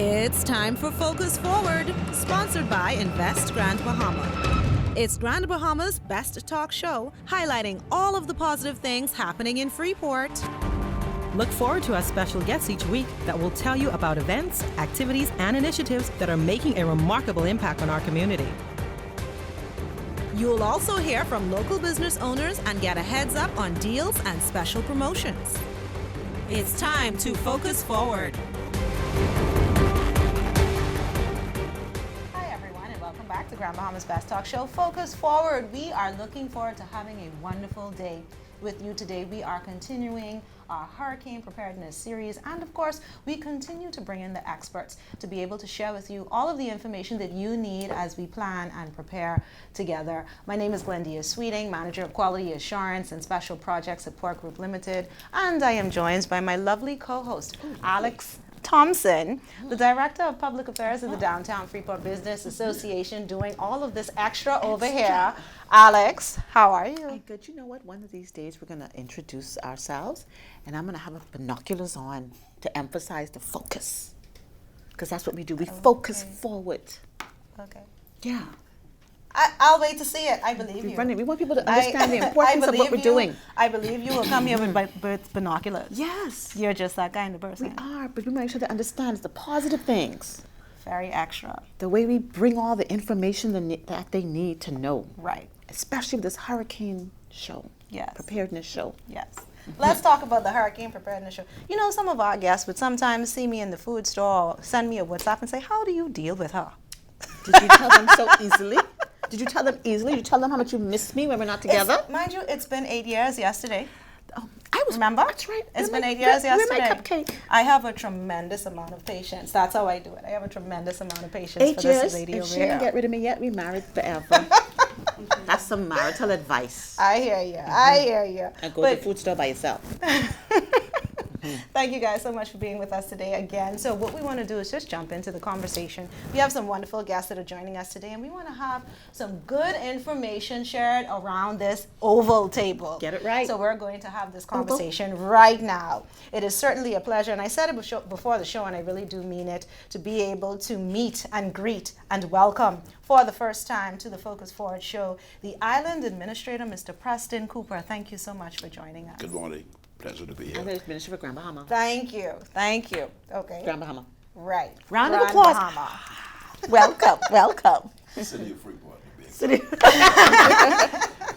It's time for Focus Forward, sponsored by Invest Grand Bahama. It's Grand Bahama's best talk show, highlighting all of the positive things happening in Freeport. Look forward to our special guests each week that will tell you about events, activities, and initiatives that are making a remarkable impact on our community. You'll also hear from local business owners and get a heads up on deals and special promotions. It's time to Focus Forward. Hi everyone, and welcome back to Grand Bahama's Best Talk Show, Focus Forward. We are looking forward to having a wonderful day with you today. We are continuing our hurricane preparedness series, and of course we continue to bring in the experts to be able to share with you all of the information that you need as we plan and prepare together. My name is Glendia Sweeting, Manager of Quality Assurance and Special Projects at Port Group Limited, and I am joined by my lovely co-host Alex Thompson, the Director of Public Affairs of the Downtown Freeport Business Association, doing all of this extra over here. Alex, how are you? Hey, good. You know what? One of these days we're going to introduce ourselves, and I'm going to have binoculars on to emphasize the focus, because that's what we do. We focus forward. Okay. Yeah. I'll wait to see it. I believe you. We want people to understand the importance of what we're doing. I believe you will come here with binoculars. Yes. You're just that kind of We person. are, but we make sure to understand the positive things. Very extra. The way we bring all the information that they need to know. Right. Especially with this hurricane show. Yes. Preparedness show. Yes. Let's talk about the hurricane preparedness show. You know, some of our guests would sometimes see me in the food store or send me a WhatsApp and say, how do you deal with her? Did you tell them so easily? Did you tell them easily? Did you tell them how much you miss me when we're not together? Mind you, it's been 8 years yesterday. Oh, I was. Remember? That's right. It's Where been my- 8 years where- yesterday. Where's my cupcake? I have a tremendous amount of patience. That's how I do it. I have a tremendous amount of patience 8 for years. this lady If over she didn't here. get rid of me yet, we married forever. That's some marital advice. I hear you. I hear you. And go to the food store by yourself. Thank you guys so much for being with us today again. So what we want to do is just jump into the conversation. We have some wonderful guests that are joining us today, and we want to have some good information shared around this oval table. Get it right. So we're going to have this conversation right now. It is certainly a pleasure, and I said it before the show, and I really do mean it, to be able to meet and greet and welcome for the first time to the Focus Forward show, the Island Administrator, Mr. Preston Cooper. Thank you so much for joining us. Good morning. Pleasure to be here. And there's Ministry of Grand Bahama. Thank you. Thank you. Okay. Grand Bahama. Right. Round of Grand applause. Bahama. Welcome. Welcome. City of Freeport. To be City.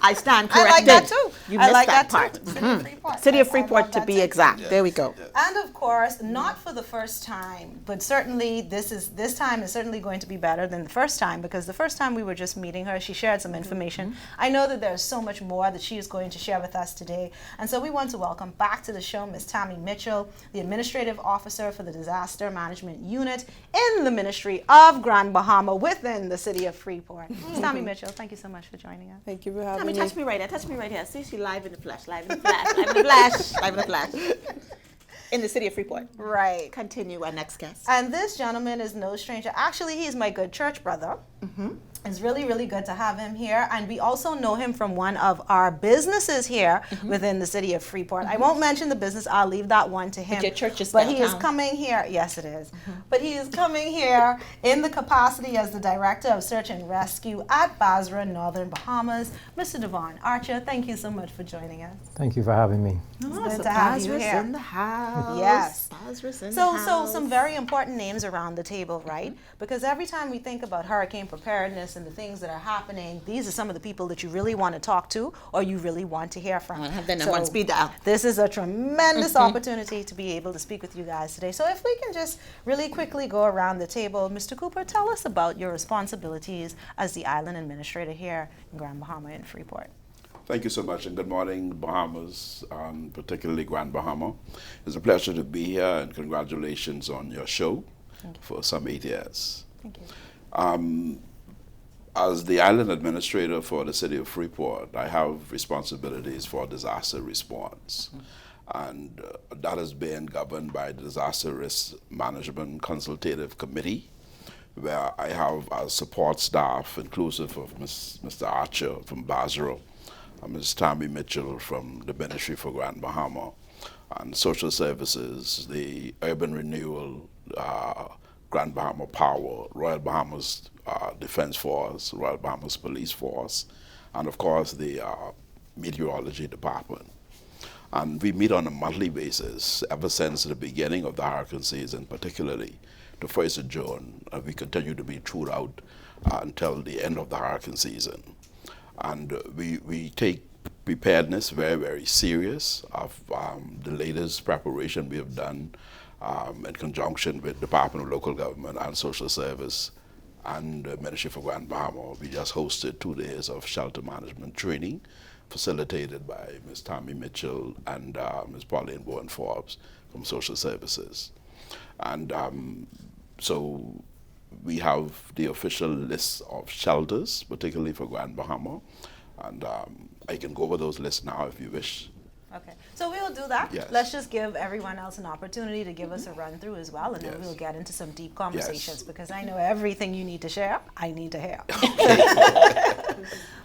I stand I corrected. like that too. You I missed like that that part. too. City of Freeport. City of I Freeport, love to that be too. exact. Yes, There we go. yes. And of course, not for the first time, but certainly this time is certainly going to be better than the first time, because the first time we were just meeting her, she shared some information. I know that there's so much more that she is going to share with us today. And so we want to welcome back to the show Ms. Tammy Mitchell, the Administrative Officer for the Disaster Management Unit in the Ministry of Grand Bahama within the City of Freeport. Ms. Tammy Mitchell, thank you so much for joining us. Thank you for having Tommy, me. touch me right there. Touch me right here. See, she live in the flesh. Live in the flesh. Live in the flesh. Live in the flesh. In the City of Freeport. Right. Continue. Our next guest. And this gentleman is no stranger. Actually, he's my good church brother. It's really, really good to have him here. And we also know him from one of our businesses here within the City of Freeport. I won't mention the business. I'll leave that one to him. your church is But he is downtown. coming here. Yes, it is. But he is coming here in the capacity as the Director of Search and Rescue at BASRA Northern Bahamas. Mr. Devon Archer, thank you so much for joining us. Thank you for having me. It's good to have you Basra's here. in the house. Yes. Basra's in the So house. some very important names around the table, right? Because every time we think about hurricane preparedness and the things that are happening, these are some of the people that you really want to talk to or you really want to hear from. I have the number one speed dial. This is a tremendous opportunity to be able to speak with you guys today. So if we can just really quickly go around the table, Mr. Cooper, tell us about your responsibilities as the Island Administrator here in Grand Bahama and Freeport. Thank you so much, and good morning, Bahamas, particularly Grand Bahama. It's a pleasure to be here, and congratulations on your show for some 8 years. Thank you. As the Island Administrator for the City of Freeport, I have responsibilities for disaster response. And that is being governed by the Disaster Risk Management Consultative Committee, where I have a support staff inclusive of Mr. Archer from BASRA, Ms. Tammy Mitchell from the Ministry for Grand Bahama, and Social Services, the Urban Renewal Grand Bahama Power, Royal Bahamas Defense Force, Royal Bahamas Police Force, and of course the Meteorology Department. And we meet on a monthly basis ever since the beginning of the hurricane season, particularly the 1st of June. We continue to meet throughout until the end of the hurricane season. And we take preparedness very, very serious. Of the latest preparation we have done in conjunction with Department of Local Government and Social Service and the Ministry of Grand Bahama. We just hosted 2 days of shelter management training facilitated by Ms. Tammy Mitchell and Ms. Pauline Bowen-Forbes from Social Services. And so we have the official list of shelters, particularly for Grand Bahama, and I can go over those lists now if you wish. Okay, so we'll do that. Yes. Let's just give everyone else an opportunity to give us a run through as well, and then we'll get into some deep conversations because I know everything you need to share, I need to hear.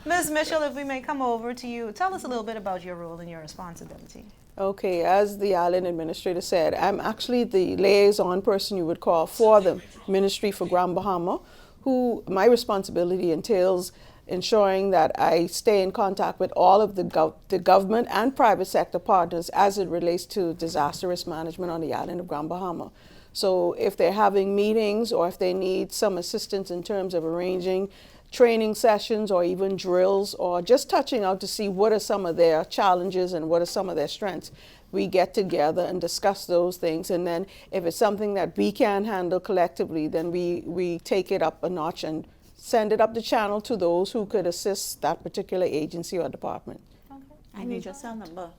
Ms. Mitchell, if we may come over to you, tell us a little bit about your role and your responsibility. Okay, as the island administrator said, I'm actually the liaison person you would call for the Ministry for Grand Bahama, who my responsibility entails ensuring that I stay in contact with all of the government and private sector partners as it relates to disaster risk management on the island of Grand Bahama. So if they're having meetings or if they need some assistance in terms of arranging training sessions or even drills or just touching out to see what are some of their challenges and what are some of their strengths, we get together and discuss those things. And then if it's something that we can handle collectively, then we take it up a notch and send it up the channel to those who could assist that particular agency or department. Okay. I need your cell number.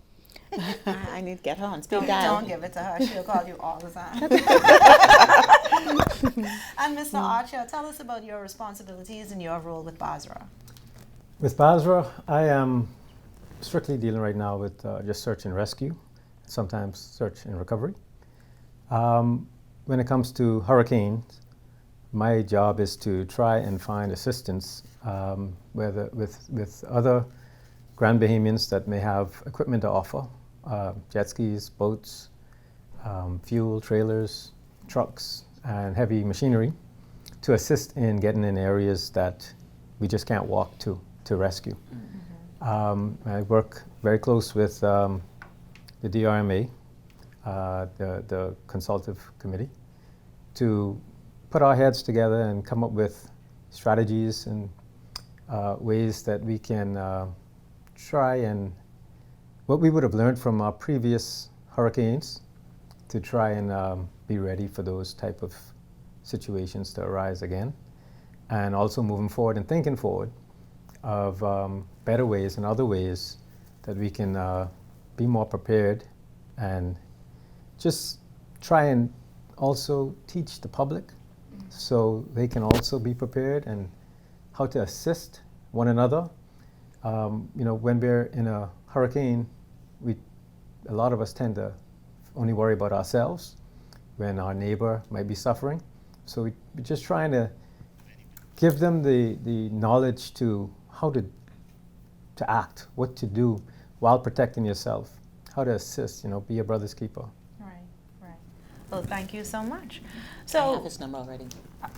I need to get her on speed dial. Don't give it to her. She'll call you all the time. And Mr. Archer, tell us about your responsibilities and your role with BASRA. With BASRA, I am strictly dealing right now with just search and rescue, sometimes search and recovery. When it comes to hurricanes, my job is to try and find assistance with other Grand Bahamians that may have equipment to offer, jet skis, boats, fuel, trailers, trucks, and heavy machinery to assist in getting in areas that we just can't walk to rescue. Mm-hmm. I work very close with the DRMA, the consultative committee, to put our heads together and come up with strategies and ways that we can try and what we would have learned from our previous hurricanes to try and be ready for those type of situations to arise again, and also moving forward and thinking forward of better ways and other ways that we can be more prepared and just try and also teach the public so they can also be prepared and how to assist one another. When we're in a hurricane, a lot of us tend to only worry about ourselves when our neighbor might be suffering. So we're just trying to give them the knowledge to how to act, what to do while protecting yourself, how to assist, be a brother's keeper. Right. Well, thank you so much. I So, have his number already.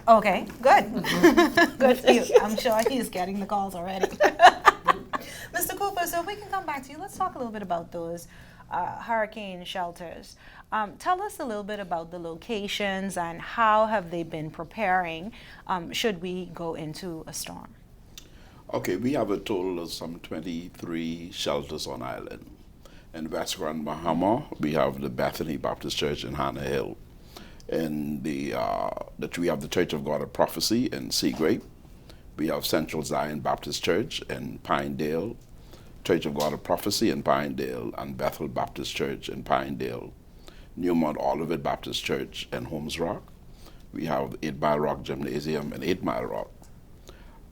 okay, good. Good for you. I'm sure he's getting the calls already. Mr. Cooper, so if we can come back to you, let's talk a little bit about those hurricane shelters. Tell us a little bit about the locations and how have they been preparing should we go into a storm? Okay, we have a total of some 23 shelters on island. In West Grand Bahama, we have the Bethany Baptist Church in Hannah Hill. In we have the Church of God of Prophecy in Seagrape. We have Central Zion Baptist Church in Pinedale, Church of God of Prophecy in Pinedale, and Bethel Baptist Church in Pinedale, Newmont Olivet Baptist Church in Holmes Rock. We have 8 Mile Rock Gymnasium in 8 Mile Rock.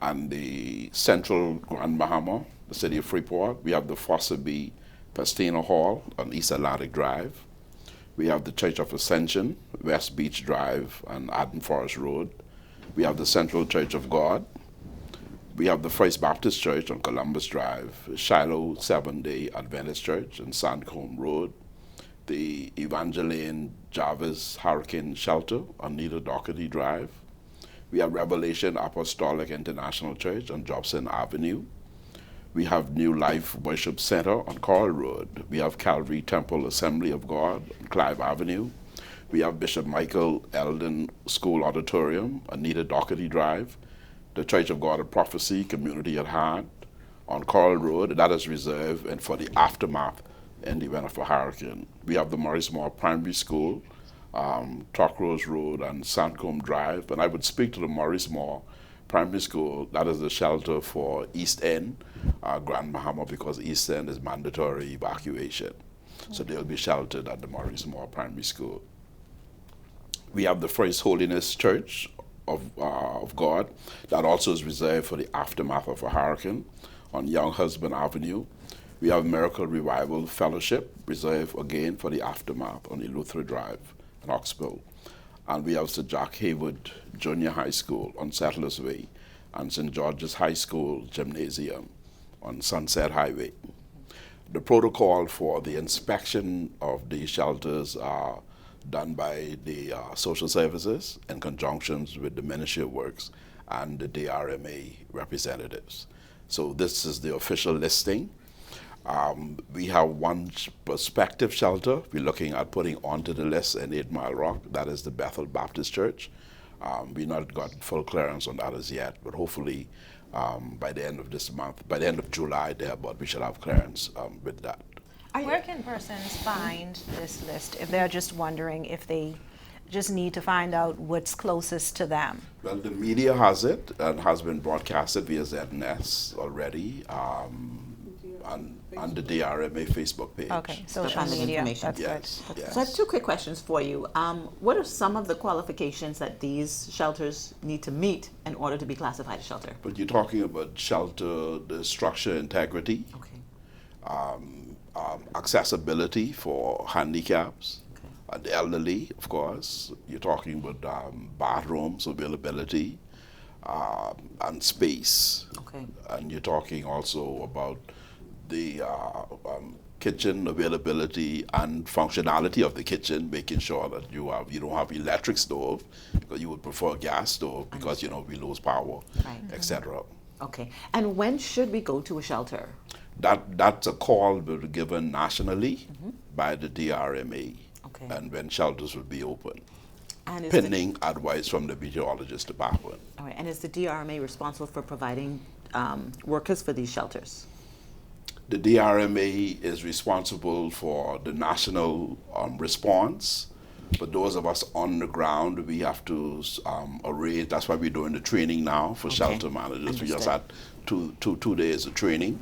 And the Central Grand Bahama, the city of Freeport, we have the Fossa B Pastina Hall on East Atlantic Drive. We have the Church of Ascension, West Beach Drive and Arden Forest Road. We have the Central Church of God. We have the First Baptist Church on Columbus Drive, Shiloh Seventh-day Adventist Church on Sandcombe Road, the Evangeline Jarvis Hurricane Shelter on Nita Doherty Drive. We have Revelation Apostolic International Church on Jobson Avenue. We have New Life Worship Center on Coral Road. We have Calvary Temple Assembly of God on Clive Avenue. We have Bishop Michael Eldon School Auditorium on Nita Doherty Drive. The Church of God of Prophecy Community at Heart on Coral Road. That is reserved and for the aftermath in the event of a hurricane. We have the Maurice Moore Primary School, Talkrose Road and Sandcombe Drive. And I would speak to the Maurice Moore Primary School. That is the shelter for East End, Grand Bahama, because East End is mandatory evacuation. So they'll be sheltered at the Maurice Moore Primary School. We have the First Holiness Church of God. That also is reserved for the aftermath of a hurricane on Young Husband Avenue. We have Miracle Revival Fellowship, reserved again for the aftermath on Eleuthera Drive in Oxbow. And we have Sir Jack Haywood Junior High School on Settlers Way and St. George's High School Gymnasium on Sunset Highway. The protocol for the inspection of these shelters are done by the social services in conjunction with the Ministry of Works and the DRMA representatives. So this is the official listing. We have one prospective shelter we're looking at putting onto the list in 8 Mile Rock. That is the Bethel Baptist Church. We've not got full clearance on that as yet, but hopefully by the end of this month, by the end of July, we should have clearance with that. Where can persons find this list if they're just wondering if they just need to find out what's closest to them? Well, the media has it and has been broadcasted via ZNS already on the DRMA Facebook page. Okay, social finding media, information. that's Yes, good. yes. So I have 2 quick questions for you. What are some of the qualifications that these shelters need to meet in order to be classified as shelter? But you're talking about shelter, the structure integrity, Okay. Accessibility for handicaps, the elderly, of course. You're talking about bathrooms availability and space. Okay. And you're talking also about the kitchen availability and functionality of the kitchen, making sure that you don't have electric stove because you would prefer gas stove because we lose power, Right. etc. Okay. And when should we go to a shelter? That's a call will be given nationally by the DRMA, Okay. and when shelters will be open, And is pending advice from the meteorologist department. all right. And is the DRMA responsible for providing workers for these shelters? The DRMA is responsible for the national response, but those of us on the ground, we have to arrange. That's why we're doing the training now for shelter managers. We just had two days of training,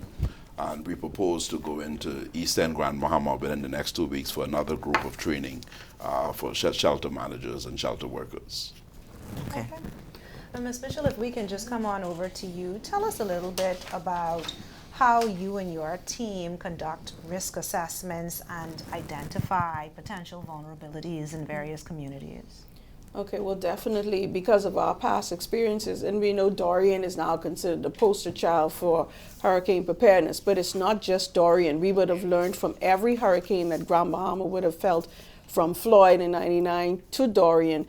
and we propose to go into East End Grand Bahama within the next 2 weeks for another group of training for shelter managers and shelter workers. Okay. Ms. Mitchell, if we can just come on over to you, tell us a little bit about how you and your team conduct risk assessments and identify potential vulnerabilities in various communities. Okay, well, definitely because of our past experiences, and we know Dorian is now considered the poster child for hurricane preparedness, but it's not just Dorian. We would have learned from every hurricane that Grand Bahama would have felt, from Floyd in '99 to Dorian,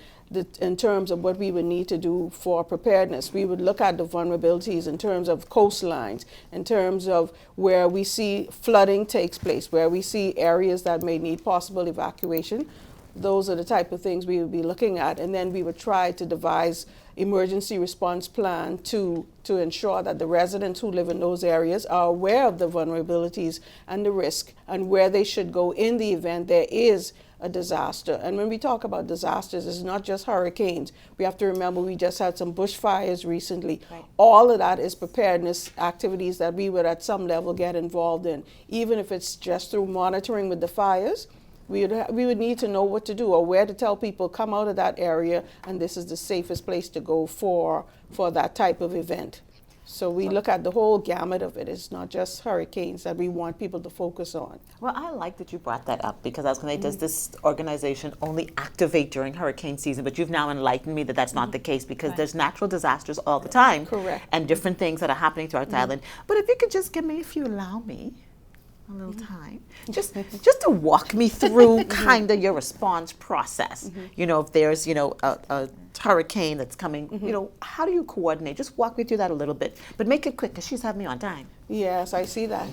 in terms of what we would need to do for preparedness. We would look at the vulnerabilities in terms of coastlines, in terms of where we see flooding takes place, where we see areas that may need possible evacuation. Those are the type of things we would be looking at, and then we would try to devise emergency response plan to ensure that the residents who live in those areas are aware of the vulnerabilities and the risk and where they should go in the event there is a disaster. And when we talk about disasters, it's not just hurricanes. We have to remember we just had some bushfires recently. Right. All of that is preparedness activities that we would at some level get involved in, even if it's just through monitoring with the fires. We would need to know what to do or where to tell people come out of that area and this is the safest place to go for that type of event. So we look at the whole gamut of it. It's not just hurricanes that we want people to focus on. Well, I like that you brought that up because I was going to say, does this organization only activate during hurricane season? But you've now enlightened me that that's not the case because there's natural disasters all the time. Correct. And different things that are happening throughout the island. But if you could just give me, if you allow me, a little time, just to walk me through kind of your response process. You know, if there's, you know, a hurricane that's coming, you know, how do you coordinate? Just walk me through that a little bit, but make it quick because she's having me on time. Yes, I see that.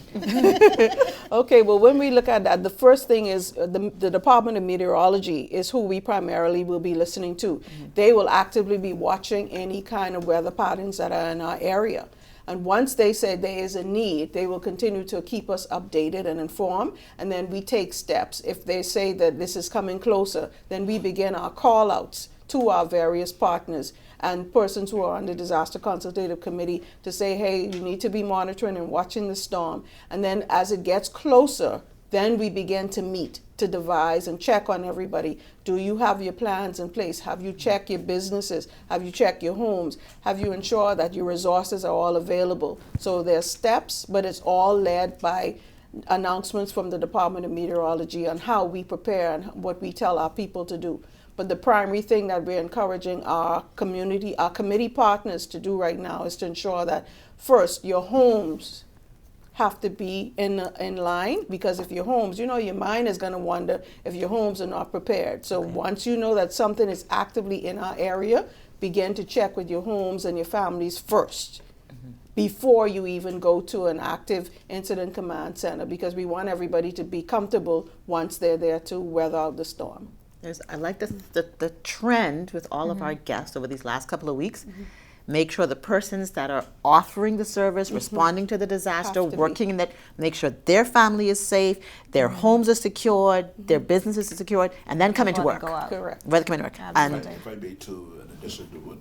Okay, well, when we look at that, the first thing is the Department of Meteorology is who we primarily will be listening to. They will actively be watching any kind of weather patterns that are in our area. And once they say there is a need, they will continue to keep us updated and informed, and then we take steps. If they say that this is coming closer, then we begin our call-outs to our various partners and persons who are on the Disaster Consultative Committee to say, hey, you need to be monitoring and watching the storm. And then as it gets closer, then we begin to meet, to devise and check on everybody. Do you have your plans in place? Have you checked your businesses? Have you checked your homes? Have you ensured that your resources are all available? So there's steps, but it's all led by announcements from the Department of Meteorology on how we prepare and what we tell our people to do. But the primary thing that we're encouraging our committee partners to do right now is to ensure that first, your homes have to be in line, because if your homes, you know, your mind is going to wonder if your homes are not prepared. So once you know that something is actively in our area, begin to check with your homes and your families first before you even go to an active incident command center, because we want everybody to be comfortable once they're there to weather out the storm. I like the trend with all of our guests over these last couple of weeks. Make sure the persons that are offering the service, responding to the disaster, working in that, make sure their family is safe, their homes are secured, their businesses are secured, and then come into work. Correct. Rather come into work. And If I may, too, in addition to what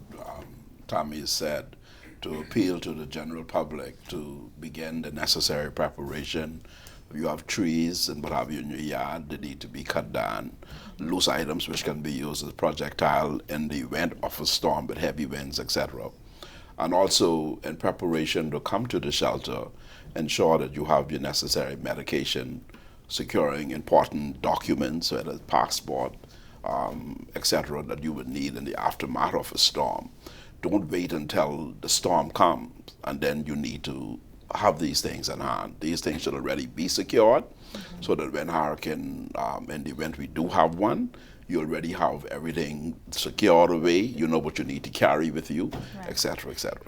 Tammy has said, to appeal to the general public to begin the necessary preparation. If you have trees and what have you in your yard, they need to be cut down. Loose items which can be used as projectile in the event of a storm with heavy winds, etc. And also, in preparation to come to the shelter, ensure that you have your necessary medication, securing important documents, whether it's passport, etc., that you would need in the aftermath of a storm. Don't wait until the storm comes and then you need to have these things in hand. These things should already be secured, so that when hurricane, in the event we do have one, you already have everything secured away. You know what you need to carry with you, etc., etc.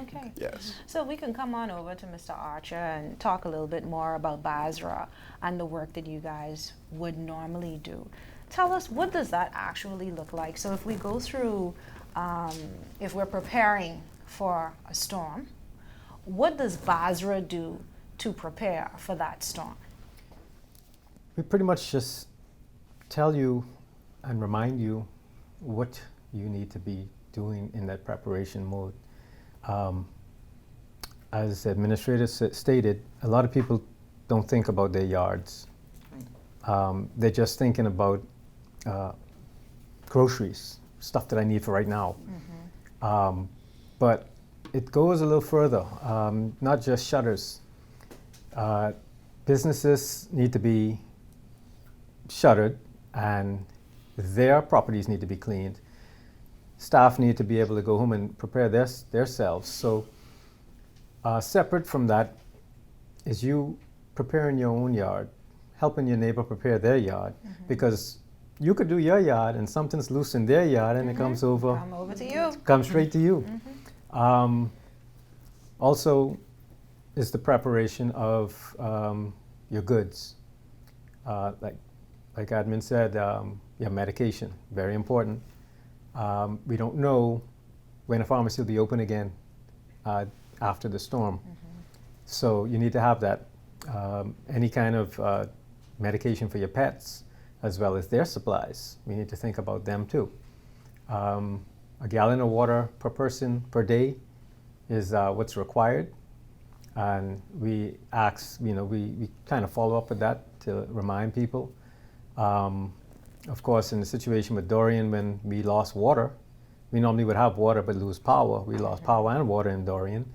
Okay. Yes. So we can come on over to Mr. Archer and talk a little bit more about BASRA and the work that you guys would normally do. Tell us, what does that actually look like? So if we go through, if we're preparing for a storm, what does BASRA do to prepare for that storm? We pretty much just tell you and remind you what you need to be doing in that preparation mode. As the administrator stated, a lot of people don't think about their yards. They're just thinking about groceries, stuff that I need for right now. But it goes a little further, not just shutters. Businesses need to be shuttered and their properties need to be cleaned. Staff need to be able to go home and prepare themselves. So separate from that is you preparing your own yard, helping your neighbor prepare their yard, because you could do your yard and something's loose in their yard and it comes over to you. Comes straight to you. Also is the preparation of your goods. Like admin said, your medication, very important. We don't know when a pharmacy will be open again after the storm. So you need to have that. Any kind of medication for your pets, as well as their supplies. We need to think about them too. A gallon of water per person per day is what's required. And we ask, we kind of follow up with that to remind people. Of course, in the situation with Dorian, when we lost water, we normally would have water but lose power. We lost power and water in Dorian.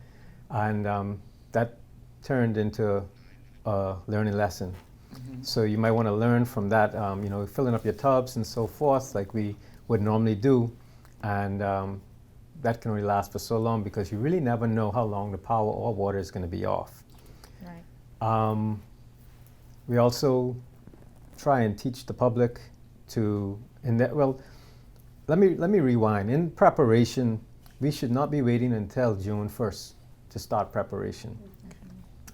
And that turned into a learning lesson. So you might want to learn from that, filling up your tubs and so forth like we would normally do. And that can only last for so long because you really never know how long the power or water is going to be off. Right. We also try and teach the public to, let me rewind. In preparation, we should not be waiting until June 1st to start preparation.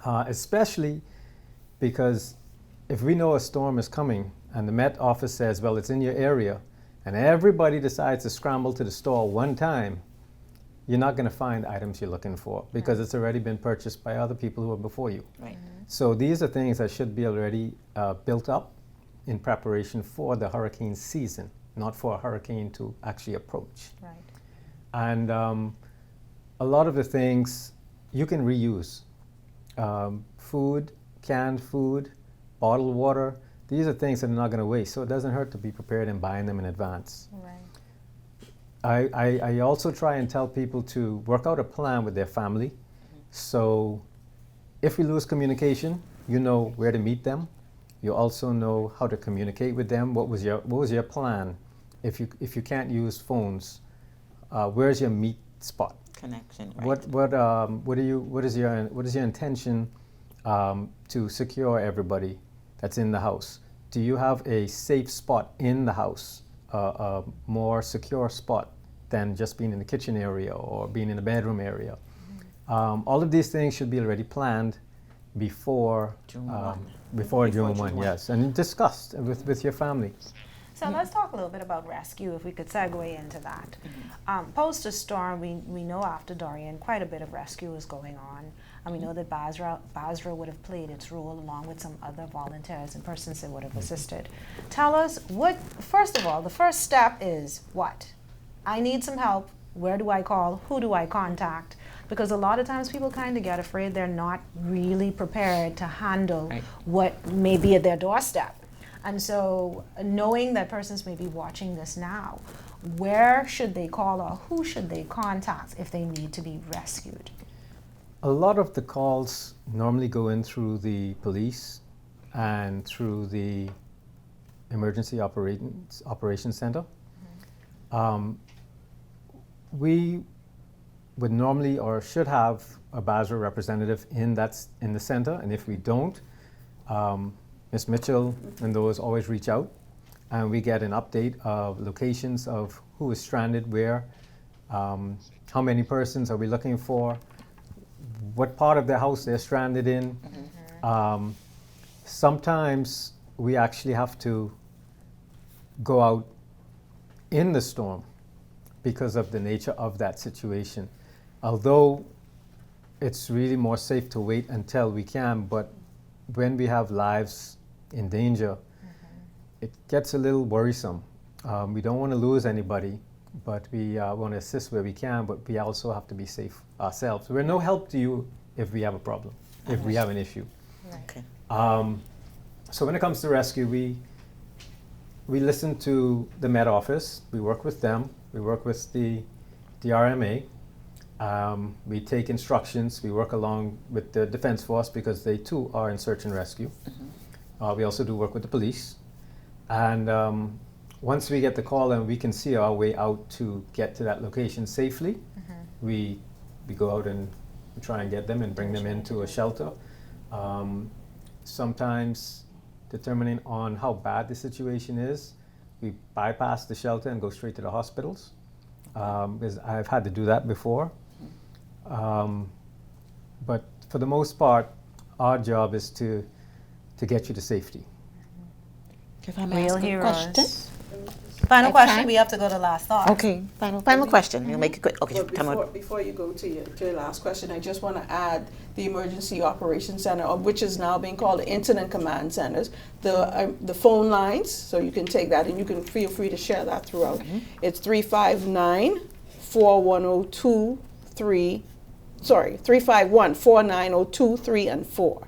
Especially because if we know a storm is coming and the Met Office says, well, it's in your area, and everybody decides to scramble to the store one time, you're not going to find items you're looking for because it's already been purchased by other people who are before you. Right. So these are things that should be already built up in preparation for the hurricane season, not for a hurricane to actually approach. Right. And a lot of the things you can reuse. Food, canned food, bottled water, these are things that are not going to waste, so it doesn't hurt to be prepared and buying them in advance. Right. I also try and tell people to work out a plan with their family. So if we lose communication, you know where to meet them. You also know how to communicate with them. What was your plan? If you can't use phones, where's your meet spot? Connection. Right. What is your intention to secure everybody that's in the house? Do you have a safe spot in the house? A more secure spot than just being in the kitchen area or being in the bedroom area. All of these things should be already planned before June 1, yes, and discussed with your family. So let's talk a little bit about rescue, if we could segue into that. Post a storm, we know after Dorian, quite a bit of rescue is going on. And we know that BASRA would have played its role along with some other volunteers and persons that would have assisted. Tell us first of all, the first step is what? I need some help. Where do I call? Who do I contact? Because a lot of times people kind of get afraid they're not really prepared to handle what may be at their doorstep. And so knowing that persons may be watching this now, where should they call or who should they contact if they need to be rescued? A lot of the calls normally go in through the police and through the Emergency Operations Center. We would normally or should have a BASRA representative in the center, and if we don't, Ms. Mitchell and those always reach out, and we get an update of locations of who is stranded where, how many persons are we looking for, what part of the house they're stranded in. Sometimes we actually have to go out in the storm because of the nature of that situation. Although it's really more safe to wait until we can, but when we have lives in danger, it gets a little worrisome. We don't want to lose anybody, but we want to assist where we can, but we also have to be safe ourselves. We're no help to you if we have a problem, if we have an issue. Okay. So when it comes to rescue, we listen to the Met Office, we work with them, we work with the RMA, we take instructions, we work along with the Defense Force because they too are in search and rescue. We also do work with the police. And once we get the call and we can see our way out to get to that location safely, we go out and try and get them and bring them into a shelter. Sometimes, determining on how bad the situation is, we bypass the shelter and go straight to the hospitals, because I've had to do that before. But for the most part, our job is to get you to safety. If I may ask a question? Final question, we have to go to last thought. Okay, final question. You'll make it quick. Okay, come on. Before you go to your last question, I just want to add the Emergency Operations Center, which is now being called the Incident Command Centers, the phone lines, so you can take that and you can feel free to share that throughout. It's 351-4902-3 and 4.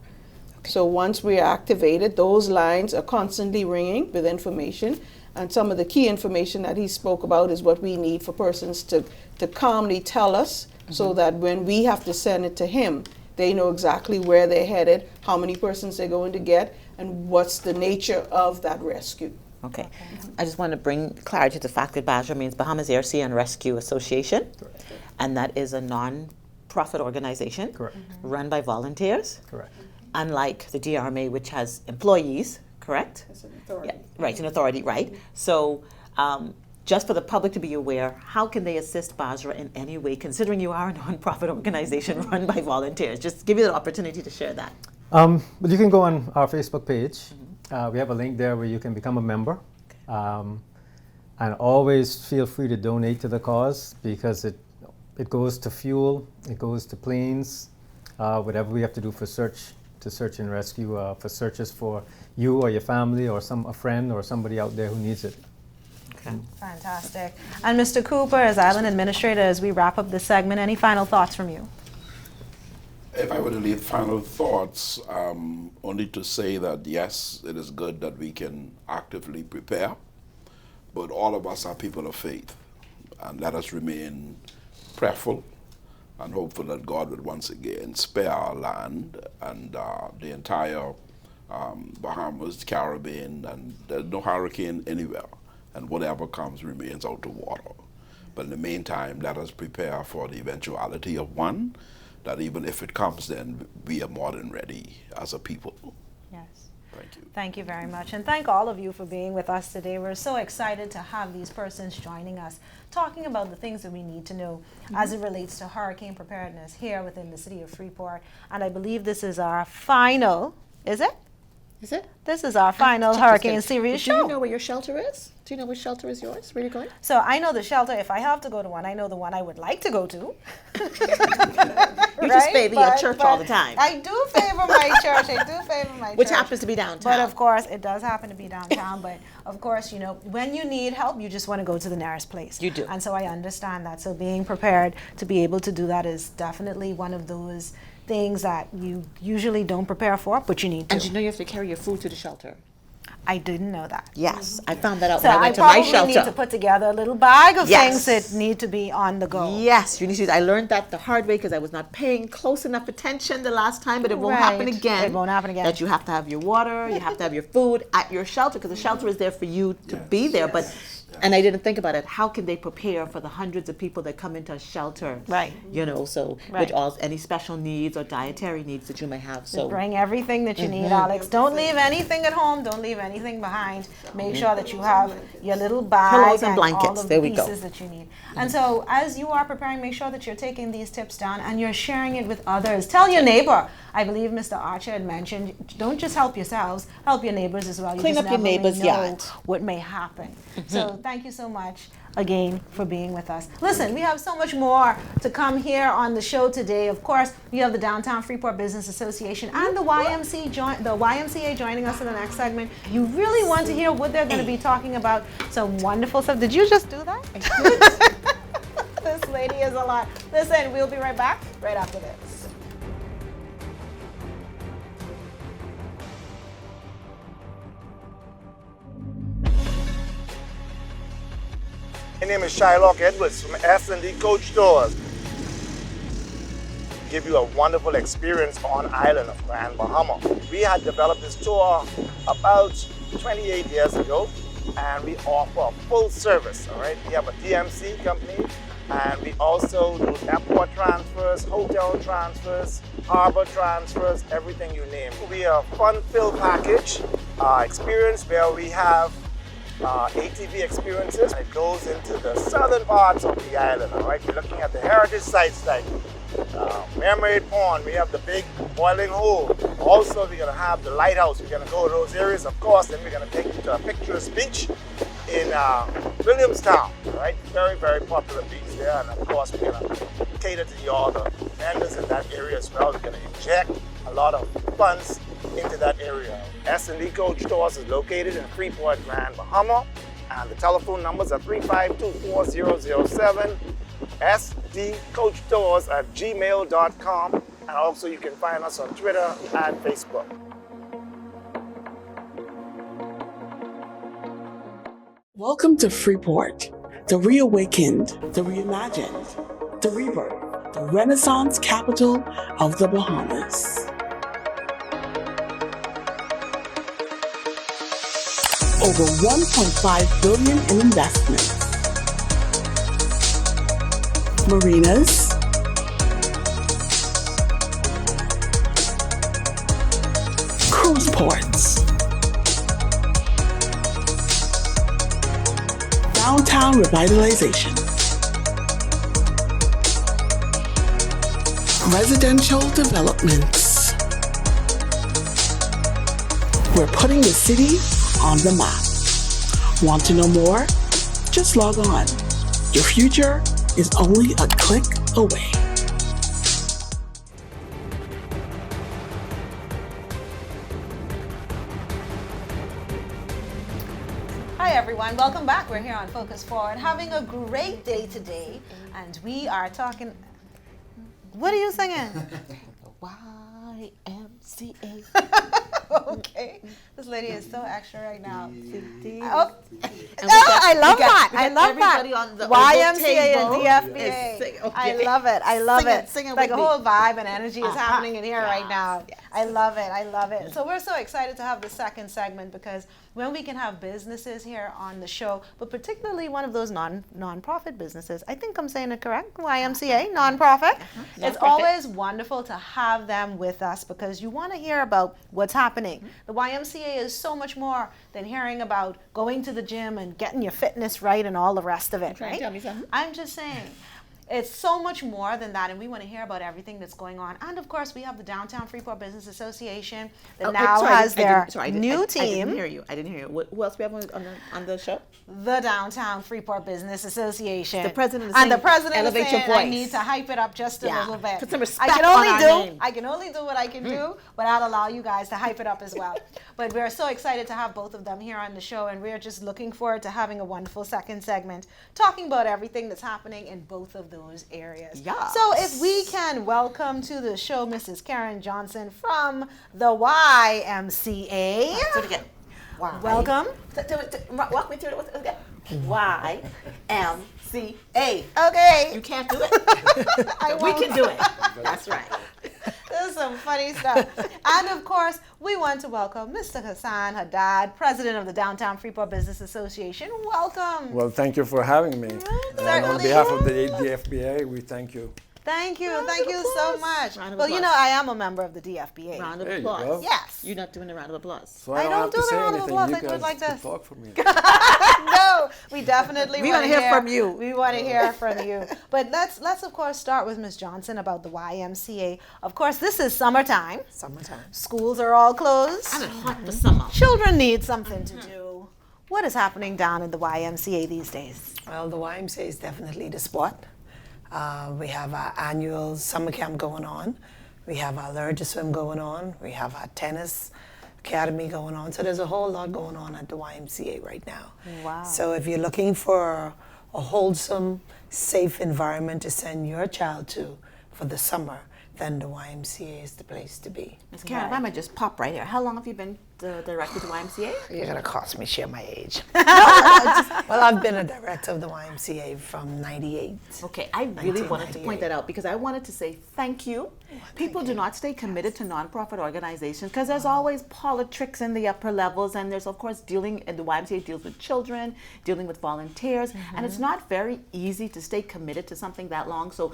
So once we are activated, those lines are constantly ringing with information. And some of the key information that he spoke about is what we need for persons to calmly tell us, so that when we have to send it to him, they know exactly where they're headed, how many persons they're going to get, and what's the nature of that rescue. Okay. I just want to bring clarity to the fact that BASRA means Bahamas Air, Sea, and Rescue Association. And that is a non-profit organization. Correct. Run by volunteers. Correct. unlike the DRMA, which has employees, correct? It's an authority. Yeah, right, an authority, right? So just for the public to be aware, how can they assist BASRA in any way, considering you are a nonprofit organization run by volunteers? Just give you the opportunity to share that. But you can go on our Facebook page. We have a link there where you can become a member. And always feel free to donate to the cause, because it goes to fuel, it goes to planes, whatever we have to do for search and rescue, for searches for you or your family or a friend or somebody out there who needs it. Okay. Fantastic. And Mr. Cooper, as Island Administrator, as we wrap up this segment, any final thoughts from you? If I were to leave final thoughts, only to say that yes, it is good that we can actively prepare, but all of us are people of faith, and let us remain prayerful and hopeful that God would once again spare our land and the entire Bahamas, Caribbean, and there's no hurricane anywhere, and whatever comes remains out of water. But in the meantime, let us prepare for the eventuality of one, that even if it comes, then we are more than ready as a people. Yes. Thank you. Thank you very much. And thank all of you for being with us today. We're so excited to have these persons joining us, talking about the things that we need to know as it relates to hurricane preparedness here within the city of Freeport. And I believe this is our final, is it? Is it? This is our final Hurricane Series Do show. you know where your shelter is? Do you know which shelter is yours? Where are you going? So I know the shelter. If I have to go to one, I know the one I would like to go to. You just favor your church all the time. I do favor my church. I do favor my church. Which happens to be downtown. But of course, it does happen to be downtown. But of course, you know, when you need help, you just want to go to the nearest place. You do. And so I understand that. So being prepared to be able to do that is definitely one of those things that you usually don't prepare for, but you need to. And you know you have to carry your food to the shelter. I didn't know that. Yes, I found that out So when I I went to my probably shelter. need to put together a little bag of Yes. things that need to be on the go. Yes, you need to. I learned that the hard way because I was not paying close enough attention the last time, but it won't happen Right. again. It won't happen again. That you have to have your water, you have to have your food at your shelter, because the shelter is there for you to be there. But and I didn't think about it. How can they prepare for the hundreds of people that come into a shelter? Right. You know, so Right. with all any special needs or dietary needs that you may have. So Bring everything that you need, Alex. Don't leave anything at home. Don't leave anything behind. Make sure that you have your little bag Pillows and all blankets. of There the we go. pieces that you need. And so as you are preparing, make sure that you're taking these tips down and you're sharing it with others. Tell your neighbor. I believe Mr. Archer had mentioned, don't just help yourselves, help your neighbors as well. You Clean just up your never may neighbor's know yard. what may happen. So thank you so much again for being with us. Listen, we have so much more to come here on the show today. Of course, we have the Downtown Freeport Business Association and the YMCA joining us in the next segment. You really want to hear what they're going to be talking about. Some wonderful stuff. Did you just do that? This lady is a lot. Listen, we'll be right back right after this. My name is Shylock Edwards from S&D Coach Stores. Give you a wonderful experience on island of Grand Bahama. We had developed this tour about 28 years ago, and we offer full service, all right? We have a DMC company, and we also do airport transfers, hotel transfers, harbor transfers, everything you name. We are a fun-filled package experience where we have ATV experiences. It goes into the southern parts of the island, all right? We're looking at the heritage sites like Mermaid Pond. We have the big boiling hole. Also, we're gonna have the lighthouse. We're gonna go to those areas, of course. Then we're gonna take you to a picturesque beach in Williamstown, all right? Very, very popular beach there. And of course, we're gonna cater to all the vendors in that area as well. We're gonna inject a lot of funds into that area. S&D Coach Stores is located in Freeport, Grand Bahama, and the telephone numbers are 352-4007, sdcoachstores@gmail.com, and also you can find us on Twitter and Facebook. Welcome to Freeport, the reawakened, the reimagined, the rebirth, the Renaissance capital of the Bahamas. Over $1.5 billion in investments. Marinas, those ports. Downtown revitalization. Residential developments. We're putting the city on the map. Want to know more? Just log on. Your future is only a click away. Hi everyone, welcome back. We're here on Focus Forward, having a great day today, and we are talking. What are you singing? YMCA. Okay, this lady is so extra right now. Oh, I love that. I love that. everybody on the YMCA table and is DFBA. sing- I okay. love it. I love Sing it, it. sing it It's like a with me. whole vibe and energy is happening in here right now. Yes. I love it. I love it. So we're so excited to have the second segment because when we can have businesses here on the show, but particularly one of those non-profit businesses, I think I'm saying it correct, YMCA, non-profit. It's always wonderful to have them with us because you want to hear about what's happening. The YMCA is so much more than hearing about going to the gym and getting your fitness right and all the rest of it, trying right? to tell me something? I'm just saying. It's so much more than that, and we want to hear about everything that's going on. And of course, we have the Downtown Freeport Business Association that now has their new team. I didn't hear you. Who else we have on the show? The Downtown Freeport Business Association. The president is and the saying, president is elevate your saying, I voice. need to hype it up just a little bit. Put some respect I can on only our do name. I can only do what I can do, but I'll allow you guys to hype it up as well. But we're so excited to have both of them here on the show, and we're just looking forward to having a wonderful second segment talking about everything that's happening in both of those areas. Yes. So if we can welcome to the show Mrs. Karen Johnson from the YMCA. Do it again. Welcome. Walk me through it. YMCA. Okay. You can't do it. We can do it. That's right. This is some funny stuff. And of course, we want to welcome Mr. Ghassan Hadad, President of the Downtown Freeport Business Association. Welcome. Well, thank you for having me. And on Certainly. behalf of the DFBA, we thank you. Thank you so much. Round of Well, you applause. know, I am a member of the DFBA. Round of There you applause. go. Yes. You're not doing a round of applause. So I don't don't have do to the say round of anything. applause. You I do it guys like can this. talk for me. No, we definitely We want to wanna hear from you. We want to hear from you. But let's of course start with Ms. Johnson about the YMCA. Of course, this is summertime. Summertime. Schools are all closed. And it's hot for summer. Children need something to do. What is happening down in the YMCA these days? Well, the YMCA is definitely the spot. We have our annual summer camp going on. We have our Learn to Swim going on. We have our tennis academy going on. So there's a whole lot going on at the YMCA right now. Wow. So if you're looking for a wholesome, safe environment to send your child to for the summer, then the YMCA is the place to be. Ms. Karen, if I might just pop right here. How long have you been the director of the YMCA? You're going to cost me share my age. Well, I've been a director of the YMCA from 98. Okay, I really wanted to point that out because I wanted to say thank you. People do not stay committed to nonprofit organizations because there's always politics in the upper levels, and there's of course the YMCA deals with children, dealing with volunteers, and it's not very easy to stay committed to something that long. So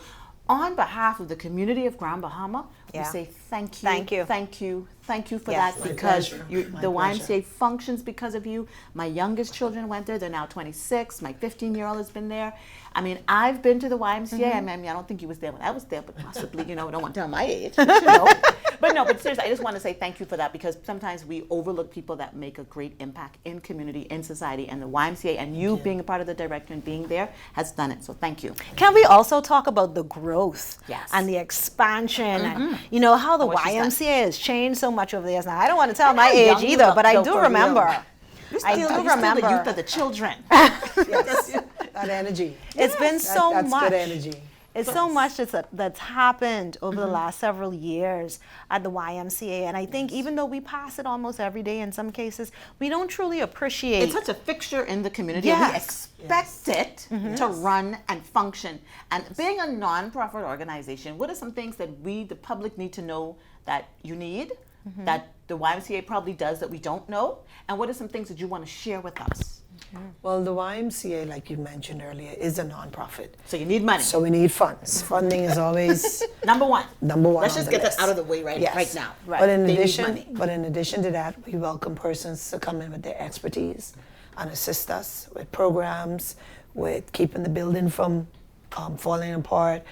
on behalf of the community of Grand Bahama, we say thank you. Thank you. Thank you. Thank you for Yes. that My because pleasure. the YMCA functions because of you. My youngest children went there. They're now 26. My 15-year-old has been there. I mean, I've been to the YMCA. I mean, I don't think you was there when I was there, but possibly, I don't want to tell my age. But seriously, I just want to say thank you for that because sometimes we overlook people that make a great impact in community, in society, and the YMCA and you being a part of the director and being there has done it. So thank you. Can we also talk about the growth Yes. and the expansion and how the what she's done. YMCA has changed so much over the years now? I don't want to tell my how age young you either, look, but I though, do for remember. real. You're still the youth of the children. Yes, that energy. It's been so That's much. good energy. It's so much that's happened over the last several years at the YMCA, and I think even though we pass it almost every day in some cases, we don't truly appreciate. It's such a fixture in the community. Yes. And we expect it to run and function. And being a nonprofit organization, what are some things that we, the public, need to know that you need, that the YMCA probably does that we don't know? And what are some things that you want to share with us? Well, the YMCA, like you mentioned earlier, is a nonprofit. So you need money. So we need funds. Funding is always Number one. number one. Let's on just the get that list. out of the way right Yes. now. But in They need addition, money. to that, we welcome persons to come in with their expertise and assist us with programs, with keeping the building from falling apart,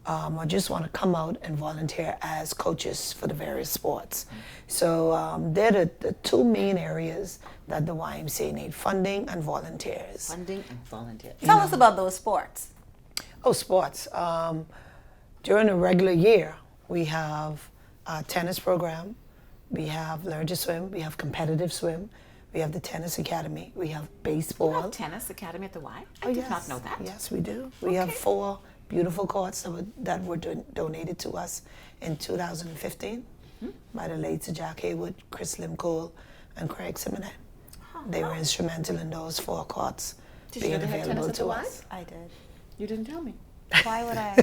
or just want to come out and volunteer as coaches for the various sports. So they're the two main areas that the YMCA need: funding and volunteers. Funding and volunteers. Tell us about those sports. Oh, sports. During a regular year, we have a tennis program, we have Learn to Swim, we have competitive swim, we have the tennis academy, we have baseball. You have tennis academy at the Y? I did not know that. Yes, we do. We have 4 beautiful courts that were donated to us in 2015 by the late Sir Jack Haywood, Chris Limcole, and Craig Simonet. They were instrumental in those 4 courts Did you being know they had available tennis at the to Y? us. I did. You didn't tell me. Why would I?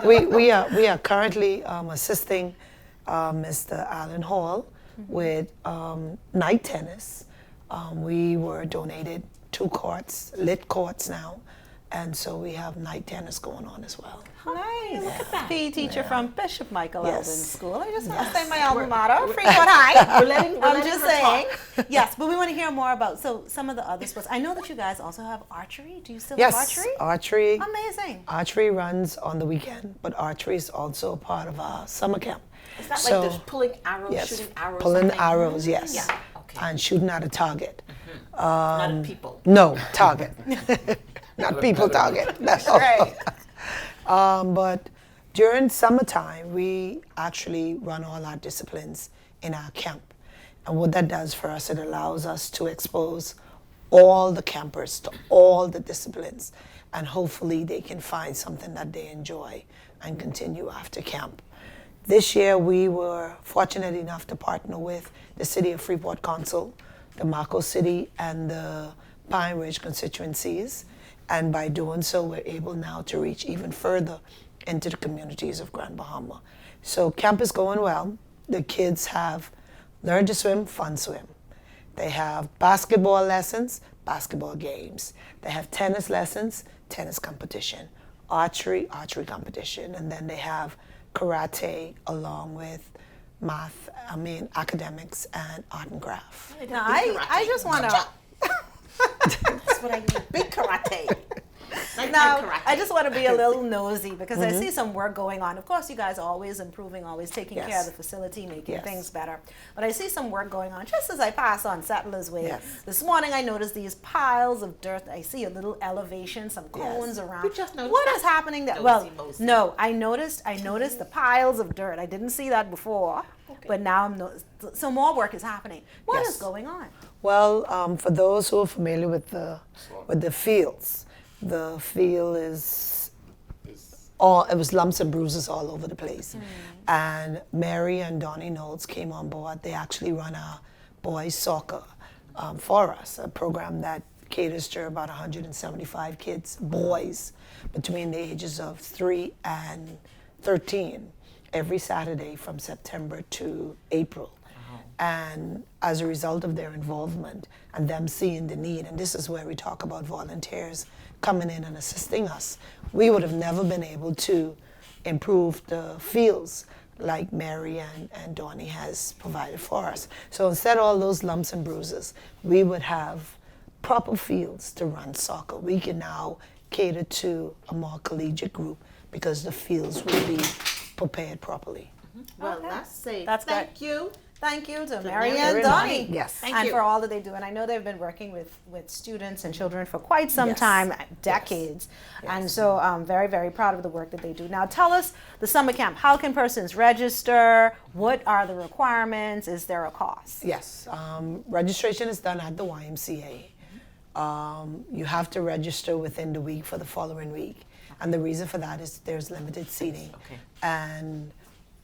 We are currently assisting Mr. Alan Hall with night tennis. We were donated 2 courts, lit courts now, and so we have night tennis going on as well. Nice. Look at that. PE teacher from Bishop Michael Yes. Eldon School. I just want to Yes. say my alma mater, Freeport High. We're letting I'm just her saying. talk. Yes, but we want to hear more about some of the other sports. I know that you guys also have archery. Do you still Yes, have archery? archery. Amazing. Archery runs on the weekend, but archery is also a part of our summer camp. Is that So- like there's pulling arrows, Yes, shooting arrows? pulling something? arrows, yes. Yeah, okay. And shooting at a target. Not at people. No, target. Not people target. That's all. Right. But during summertime, we actually run all our disciplines in our camp. And what that does for us, it allows us to expose all the campers to all the disciplines. And hopefully they can find something that they enjoy and continue after camp. This year, we were fortunate enough to partner with the City of Freeport Council, the Mako City, and the Pine Ridge constituencies. And by doing so, we're able now to reach even further into the communities of Grand Bahama. So camp is going well. The kids have Learn to Swim, Fun Swim. They have basketball lessons, basketball games. They have tennis lessons, tennis competition. Archery competition. And then they have karate along with academics and art and craft. Now, I just want to. That's what I need. Big karate. Now, karate. I just want to be a little nosy because I see some work going on. Of course, you guys are always improving, always taking care of the facility, making Yes. things better. But I see some work going on just as I pass on Settlers Way. Yes. This morning, I noticed these piles of dirt. I see a little elevation, some cones around. You just noticed What that? is happening there? Nosy, Well, mosey. no, I noticed the piles of dirt. I didn't see that before, but now so more work is happening. What is Yes. going on? Well, for those who are familiar with the fields, the field it was lumps and bruises all over the place. And Mary and Donnie Knowles came on board. They actually run our boys soccer for us, a program that caters to about 175 kids, boys, between the ages of 3 and 13, every Saturday from September to April. And as a result of their involvement and them seeing the need, and this is where we talk about volunteers coming in and assisting us, we would have never been able to improve the fields like Mary and Donnie has provided for us. So instead of all those lumps and bruises, we would have proper fields to run soccer. We can now cater to a more collegiate group because the fields will be prepared properly. Well, let's say That's thank you. Thank you to Mary Mary and and Donnie. Yes. Thank and you. for all that they do. And I know they've been working with students and children for quite some Yes. time, decades. And so I'm very, very proud of the work that they do. Now tell us, the summer camp, how can persons register? What are the requirements? Is there a cost? Yes, registration is done at the YMCA. You have to register within the week for the following week. And the reason for that is there's limited seating. Okay. And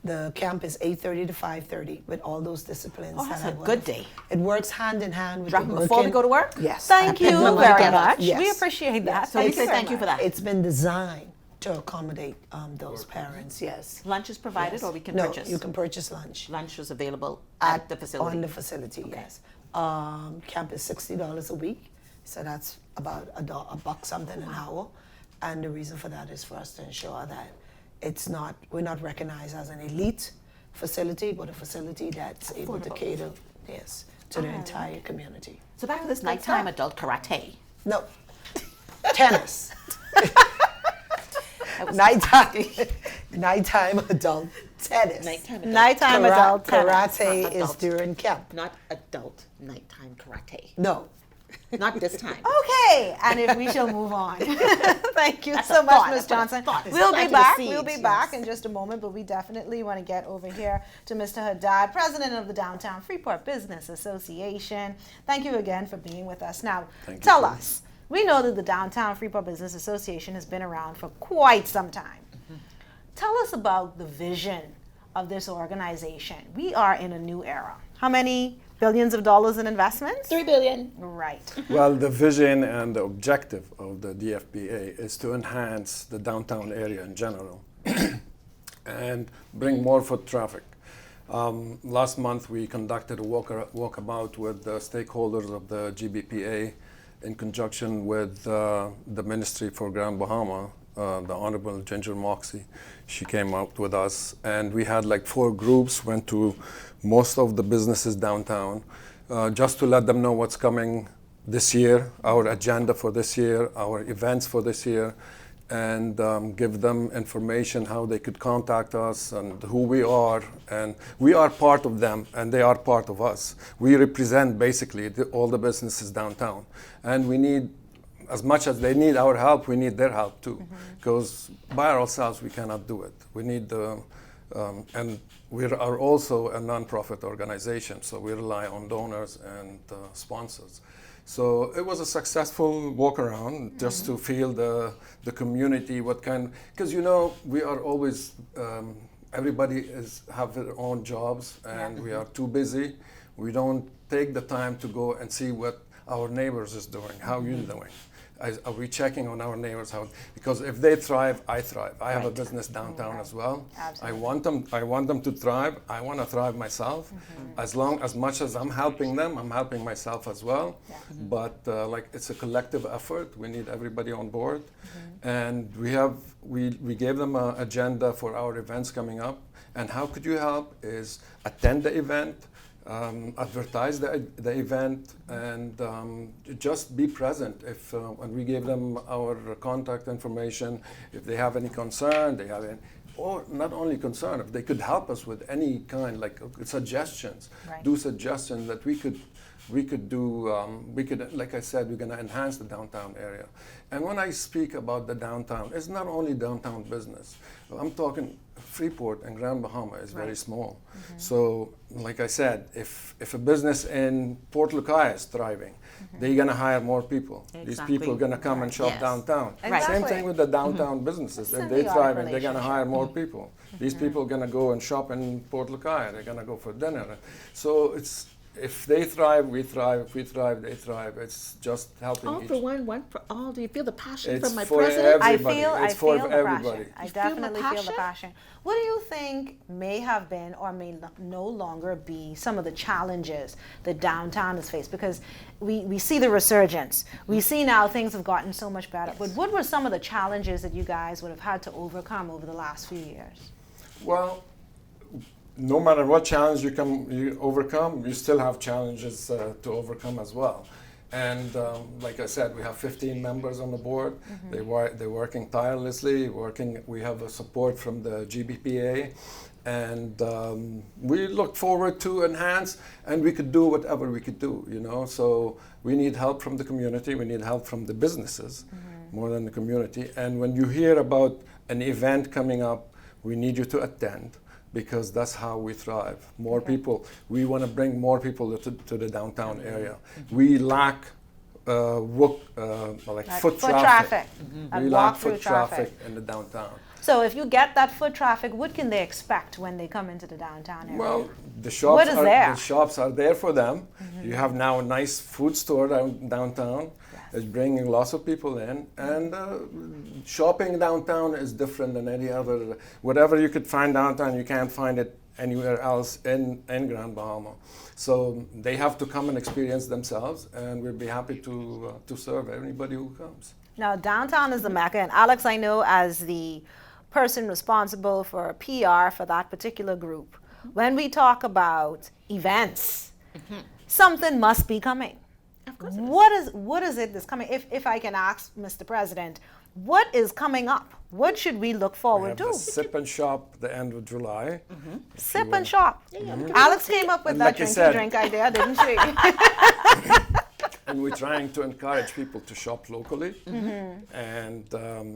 the camp is 8:30 to 5:30 with all those disciplines. Oh, that's that a I good went. day. It works hand in hand with Drop the them before we working- go to work? Yes. Thank I pick you them up very together. much. Yes. We appreciate that. So we Thank say you very thank you for much. that. It's been designed to accommodate those parents, yes. Lunch is provided, Yes. or we can no, purchase? you can purchase lunch. Lunch is available at the facility. On the facility, yes. Camp is $60 a week. So that's about a buck something an hour. And the reason for that is for us to ensure that we're not recognized as an elite facility, but a facility that's able to cater, yes, to the entire community. So back to this nighttime adult karate. No, tennis. Nighttime adult tennis. Nighttime adult tennis. Karate is during camp. Not adult nighttime karate. No. Not this time. Okay, and if we shall move on. Thank you so much, Ms. Johnson. We'll be back. We'll be back in just a moment, but we definitely want to get over here to Mr. Hadad, President of the Downtown Freeport Business Association. Thank you again for being with us. Now, tell us, we know that the Downtown Freeport Business Association has been around for quite some time. Tell us about the vision of this organization. We are in a new era. How many billions of dollars in investments? $3 billion. Right. Well, the vision and the objective of the DFBA is to enhance the downtown area in general and bring more foot traffic. Last month we conducted a walkabout with the stakeholders of the GBPA in conjunction with the Ministry for Grand Bahama, the Honorable Ginger Moxie. She came out with us, and we had like 4 groups, went to most of the businesses downtown, just to let them know what's coming this year, our agenda for this year, our events for this year, and give them information how they could contact us and who we are. And we are part of them, and they are part of us. We represent basically all the businesses downtown, and we need, as much as they need our help, we need their help too, because by ourselves we cannot do it. We need and we are also a non-profit organization, so we rely on donors and sponsors. So it was a successful walk around just to feel the community, because we are always, everybody have their own jobs, and we are too busy. We don't take the time to go and see what our neighbors is doing, how you doing. Are we checking on our neighbors? Because if they thrive, I thrive. I have a business downtown as well. Absolutely. I want them to thrive. I want to thrive myself. As much as I'm helping them, I'm helping myself as well. But it's a collective effort. We need everybody on board. And we gave them an agenda for our events coming up. And how could you help is attend the event, advertise the event, and just be present. And we gave them our contact information. If they have any concern, or not only concern, if they could help us with any kind, like suggestions, do suggestions that we could do. Like I said, we're going to enhance the downtown area. And when I speak about the downtown, it's not only downtown business. I'm talking Freeport and Grand Bahama is very small. So, like I said, if a business in Port Lucaya is thriving, they're going to hire more people. These people are going to come and shop downtown. Same thing with the downtown businesses. If they're thriving, they're going to hire more people. These people are going to go and shop in Port Lucaya. They're going to go for dinner. So if they thrive, we thrive. If we thrive, they thrive. It's just helping all each. For one for all. Do you feel the passion from my for president? Everybody. I feel the everybody. passion. I definitely feel the passion. What do you think may have been or may no longer be some of the challenges that downtown has faced? Because we see the resurgence. We see now things have gotten so much better. But what were some of the challenges that you guys would have had to overcome over the last few years? Well, no matter what challenge you overcome, you still have challenges to overcome as well. And like I said, we have 15 members on the board. They're working tirelessly. We have a support from the GBPA, and we look forward to enhance. And we could do whatever we could do, So we need help from the community. We need help from the businesses, more than the community. And when you hear about an event coming up, we need you to attend, because that's how we thrive. More people. We want to bring more people to the downtown area. We lack foot traffic. We lack foot traffic in the downtown. So if you get that foot traffic, what can they expect when they come into the downtown area? Well, the shops are there for them. You have now a nice food store downtown. It's bringing lots of people in, and shopping downtown is different than any other. Whatever you could find downtown, you can't find it anywhere else in Grand Bahama. So they have to come and experience themselves, and we'll be happy to serve anybody who comes. Now, downtown is the Mecca, and Alex, I know as the person responsible for PR for that particular group, when we talk about events, something must be coming. Of course. What is it that's coming? If I can ask Mr. President, what is coming up? What should we look We forward have to? the Sip and Shop the end of July. Sip and shop. Alex came up with And that like you said- drink idea, didn't she? And we're trying to encourage people to shop locally, and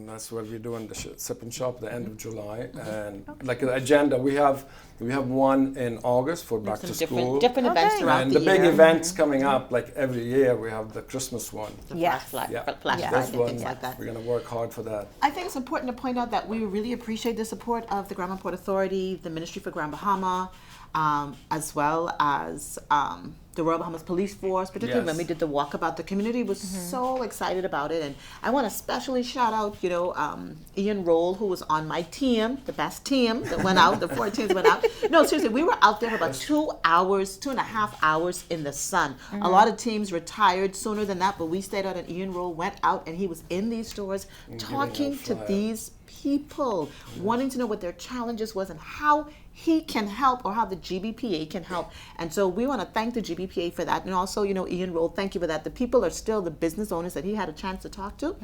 that's what we're doing, the Sip and Shop the end of July. And like the agenda, we have one in August for back to school. Different events throughout And the the big year. events coming up, like every year, we have the Christmas one. Yes. Flash Yeah. Friday, This one, things like that. we're going to work hard for that. I think it's important to point out that we really appreciate the support of the Grand Bahama Port Authority, the Ministry for Grand Bahama, as well as the Royal Bahamas Police Force, particularly when Yes. we did the walkabout. The community was so excited about it, and I want to especially shout out, Ian Roll, who was on my team, the best team that went out. The 4 teams went out. No, seriously, we were out there for about 2.5 hours in the sun. A lot of teams retired sooner than that, but we stayed out, and Ian Roll went out, and he was in these stores talking to these people, wanting to know what their challenges was and how he can help, or how the GBPA can help. And so we want to thank the GBPA for that. And also, Ian Roll, thank you for that. The people are still, the business owners that he had a chance to talk to,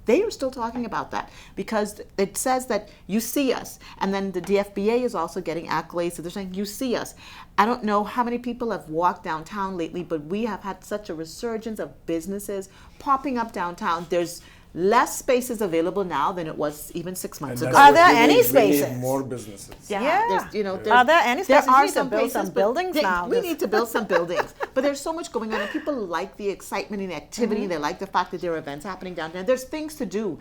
they are still talking about that, because it says that you see us. And then the DFBA is also getting accolades. So they're saying, you see us. I don't know how many people have walked downtown lately, but we have had such a resurgence of businesses popping up downtown. There's less spaces available now than it was even 6 months And ago. that's Are there what we any need. We spaces? need more businesses. Yeah. There's, Are there any spaces? There are We need to some build places, some but buildings now. we need to build some buildings. But there's so much going on, and people like the excitement and the activity. They like the fact that there are events happening downtown. There's things to do.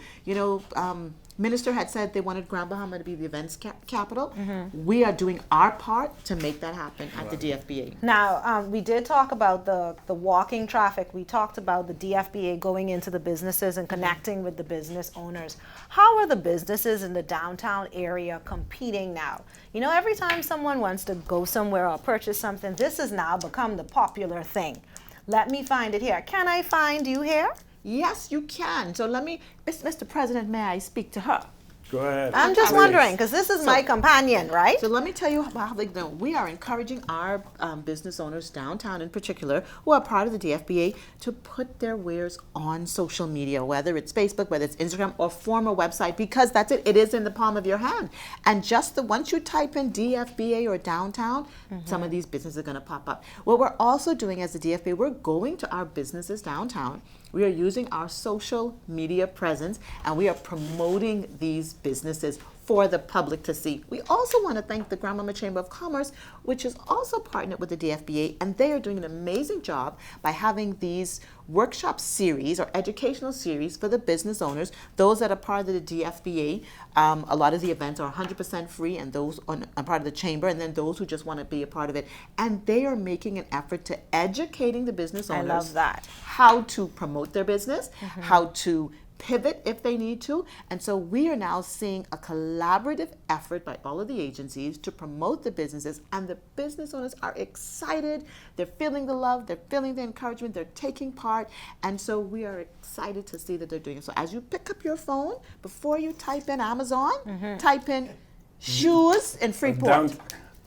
Minister had said they wanted Grand Bahama to be the events capital. We are doing our part to make that happen at the DFBA. Now, we did talk about the walking traffic. We talked about the DFBA going into the businesses and connecting with the business owners. How are the businesses in the downtown area competing now? Every time someone wants to go somewhere or purchase something, this has now become the popular thing. Let me find it here. Can I find you here? Yes, you can. So let me, Mr. President, may I speak to her? Go ahead. I'm just wondering, because this is my companion, right? So let me tell you how they do. We are encouraging our business owners downtown in particular, who are part of the DFBA, to put their wares on social media, whether it's Facebook, whether it's Instagram, or form a website, because that's it. It is in the palm of your hand. And once you type in DFBA or downtown, some of these businesses are going to pop up. What we're also doing as the DFBA, we're going to our businesses downtown. We are using our social media presence, and we are promoting these businesses for the public to see. We also want to thank the Grand Bahama Chamber of Commerce, which is also partnered with the DFBA, and they are doing an amazing job by having these workshop series or educational series for the business owners, those that are part of the DFBA. A lot of the events are 100% free, and those are part of the chamber, and then those who just want to be a part of it. And they are making an effort to educating the business owners. I love that. How to promote their business, how to pivot if they need to. And so we are now seeing a collaborative effort by all of the agencies to promote the businesses, and the business owners are excited. They're feeling the love, they're feeling the encouragement, they're taking part. And so we are excited to see that they're doing it. So as you pick up your phone, before you type in Amazon, type in shoes in Freeport.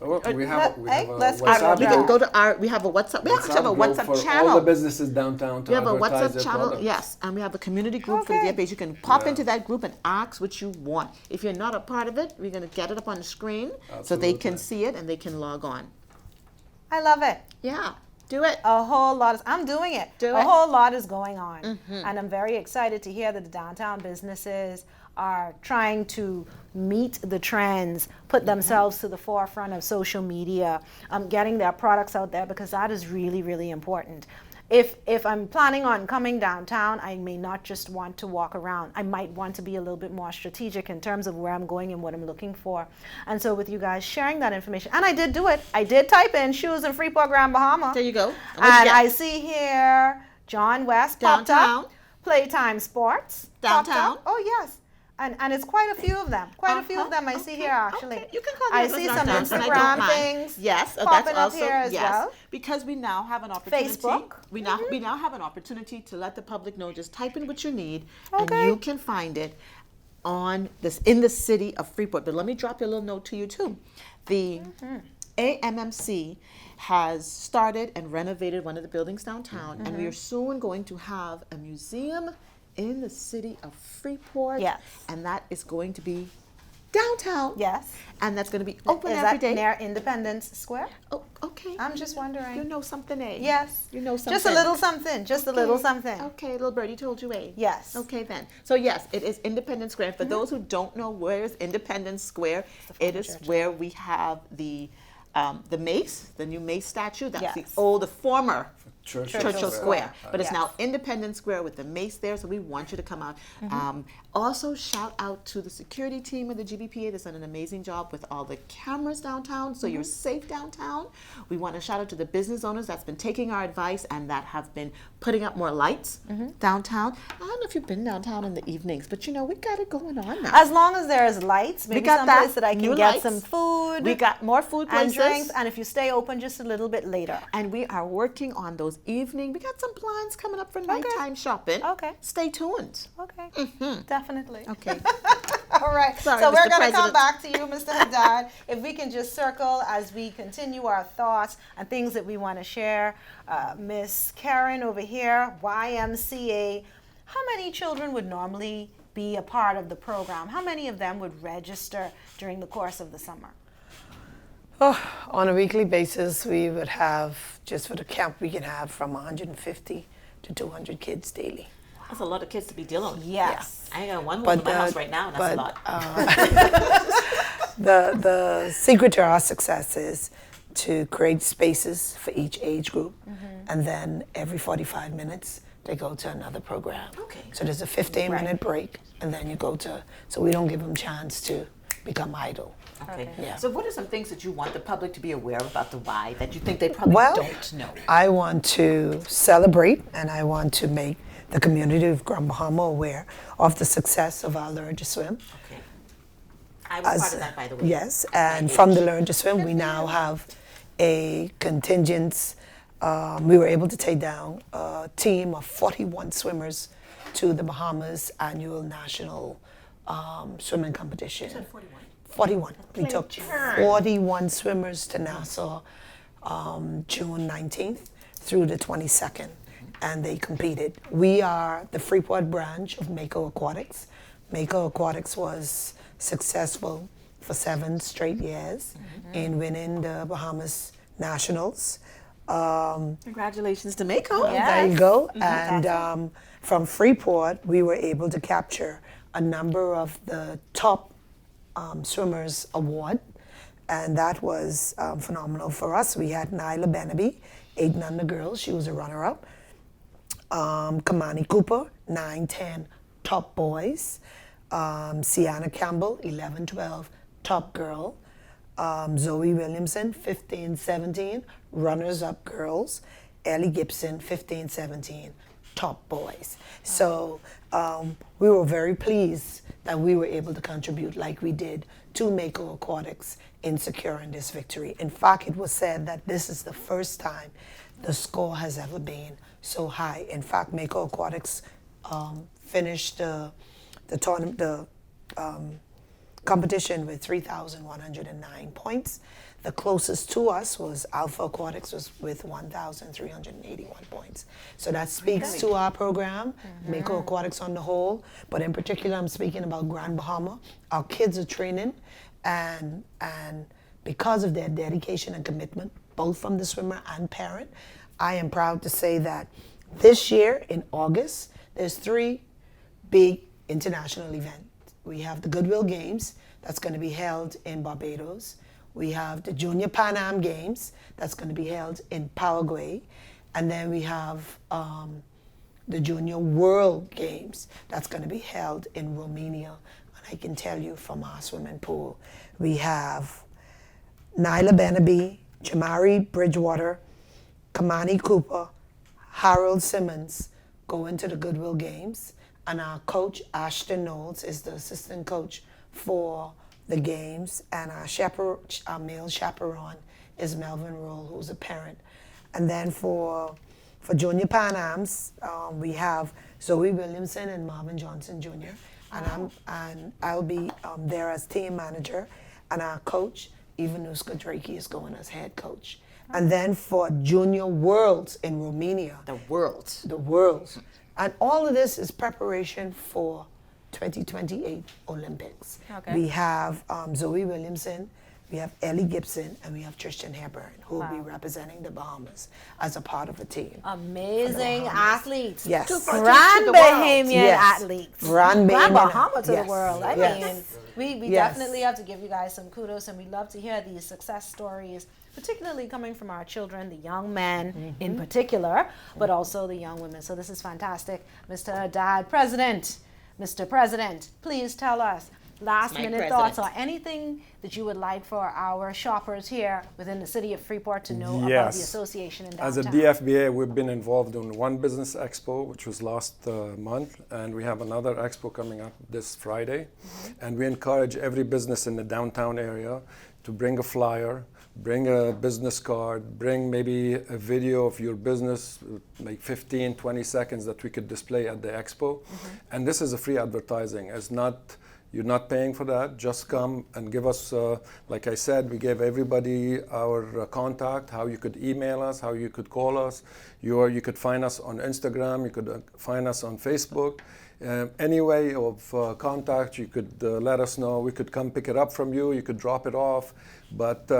We have a let's WhatsApp We can go to we have a WhatsApp. We actually have a group WhatsApp for channel. all the businesses downtown to We have a advertise WhatsApp their channel, products. yes, and we have a community group for the DFBA. You can pop into that group and ask what you want. If you're not a part of it, we're going to get it up on the screen so they can see it and they can log on. I love it. Yeah, do it. A whole lot. I'm doing it. Do a it. whole lot is going on. And I'm very excited to hear that the downtown businesses are trying to meet the trends, put themselves to the forefront of social media, getting their products out there, because that is really, really important. If I'm planning on coming downtown, I may not just want to walk around. I might want to be a little bit more strategic in terms of where I'm going and what I'm looking for. And so with you guys sharing that information, and I did do it. I did type in shoes in Freeport, Grand Bahama. There you go. And I see here John West popped Downtown. up. Playtime Sports. Downtown. Popped up. Oh, yes. And it's quite a few of them. Quite a few of them I see here actually. Okay. You can call I them see as some Northern, and I don't Instagram mind. things Yes, popping that's up also here as yes, well. because we now have an opportunity. Facebook. We now have an opportunity to let the public know. Just type in what you need, Okay. and you can find it on this in the city of Freeport. But let me drop you a little note to you too. The AMMC has started and renovated one of the buildings downtown, and we are soon going to have a museum in the city of Freeport. Yes. And that is going to be downtown. Yes. And that's going to be open Is every that day. near Independence Square? Oh, okay. I'm just wondering. You know something, eh? Yes. You know something. Just a little something. Just a little something. Okay, little birdie told you, eh? Yes. Okay, then. So, yes, it is Independence Square. For those who don't know where is Independence Square, it is where we have the mace, the new mace statue. That's Yes. the former Churchill Square. But it's Yes. now Independence Square with the mace there, so we want you to come out. Also, shout out to the security team of the GBPA that's done an amazing job with all the cameras downtown, so you're safe downtown. We want to shout out to the business owners that's been taking our advice and that have been putting up more lights downtown. I don't know if you've been downtown in the evenings, but you know, we got it going on now. As long as there's lights, maybe got someplace that. that I can New get lights. some food. We got more food and places. drinks, and if you stay open just a little bit later. And we are working on those evening. We got some plans coming up for nighttime shopping. Okay. Stay tuned. Okay. Definitely. Okay. All right. Sorry, so we're Mr. going to come President. back to you, Mr. Hadad. If we can just circle as we continue our thoughts and things that we want to share. Miss Karen over here, YMCA. How many children would normally be a part of the program? How many of them would register during the course of the summer? On a weekly basis, we would have, just for the camp, we can have from 150 to 200 kids daily. That's a lot of kids to be dealing with. Yes. I got one more in my house right now, and that's a lot. The secret to our success is to create spaces for each age group, and then every 45 minutes they go to another program. Okay. So there's a 15-minute break, and then you go to, so we don't give them chance to become idle. Okay. Yeah. So what are some things that you want the public to be aware of about the Y that you think they probably don't know? I want to celebrate, and I want to make the community of Grand Bahama aware of the success of our Learn to Swim. Okay. I was part of that, by the way. Yes, and from the Learn to Swim, we now have a contingent. We were able to take down a team of 41 swimmers to the Bahamas annual national swimming competition. You said 41. 41. We took 41 swimmers to Nassau June 19th through the 22nd, and they competed. We are the Freeport branch of Mako Aquatics. Mako Aquatics was successful for 7 straight years in winning the Bahamas Nationals. Congratulations to Mako. There you go. And from Freeport, we were able to capture a number of the top swimmers award, and that was phenomenal for us. We had Nyla Benaby, 8 and under girls. She was a runner-up. Kamani Cooper, 9-10 top boys. Sienna Campbell, 11-12 top girl. Zoe Williamson, 15-17 runners-up girls. Ellie Gibson, 15-17 top boys. So we were very pleased that we were able to contribute like we did to Mako Aquatics in securing this victory. In fact, it was said that this is the first time the score has ever been so high. In fact, Mako Aquatics finished the competition with 3,109 points. The closest to us was Alpha Aquatics with 1,381 points. So that speaks to our program, Mako Aquatics on the whole, but in particular I'm speaking about Grand Bahama. Our kids are training, and because of their dedication and commitment, both from the swimmer and parent, I am proud to say that this year in August, there's 3 big international events. We have the Goodwill Games that's going to be held in Barbados. We have the Junior Pan Am Games that's going to be held in Paraguay. And then we have the Junior World Games that's going to be held in Romania. And I can tell you from our swimming pool, we have Nyla Benaby, Jamari Bridgewater, Kamani Cooper, Harold Simmons going to the Goodwill Games. And our coach, Ashton Knowles, is the assistant coach for the games. And our male chaperone is Melvin Roll, who's a parent. And then for Junior Pan Ams, we have Zoe Williamson and Marvin Johnson Jr. And I'll be there as team manager. And our coach, Ivanuska Drake, is going as head coach. And then for Junior Worlds in Romania. The Worlds. The Worlds. And all of this is preparation for 2028 Olympics. Okay. We have Zoe Williamson, we have Ellie Gibson, and we have Tristan Hepburn, who will be representing the Bahamas as a part of a team. Amazing athletes. Yes. Grand Bahamian Yes. athletes. Grand Bahama to yes. the world. I Yes. mean, we Yes. definitely have to give you guys some kudos, and we love to hear these success stories, particularly coming from our children, the young men in particular, but also the young women. So this is fantastic. Mr. Hadad, Mr. President, please tell us last minute thoughts or anything that you would like for our shoppers here within the city of Freeport to know about the association in downtown. As a DFBA, we've been involved in one business expo, which was last month, and we have another expo coming up this Friday. And we encourage every business in the downtown area to bring a flyer, bring a business card, bring maybe a video of your business, like 15, 20 seconds that we could display at the expo. And this is a free advertising. It's not, you're not paying for that. Just come and give us, like I said, we gave everybody our contact, how you could email us, how you could call us. You could find us on Instagram, you could find us on Facebook. Any way of contact, you could let us know. We could come pick it up from you, you could drop it off. But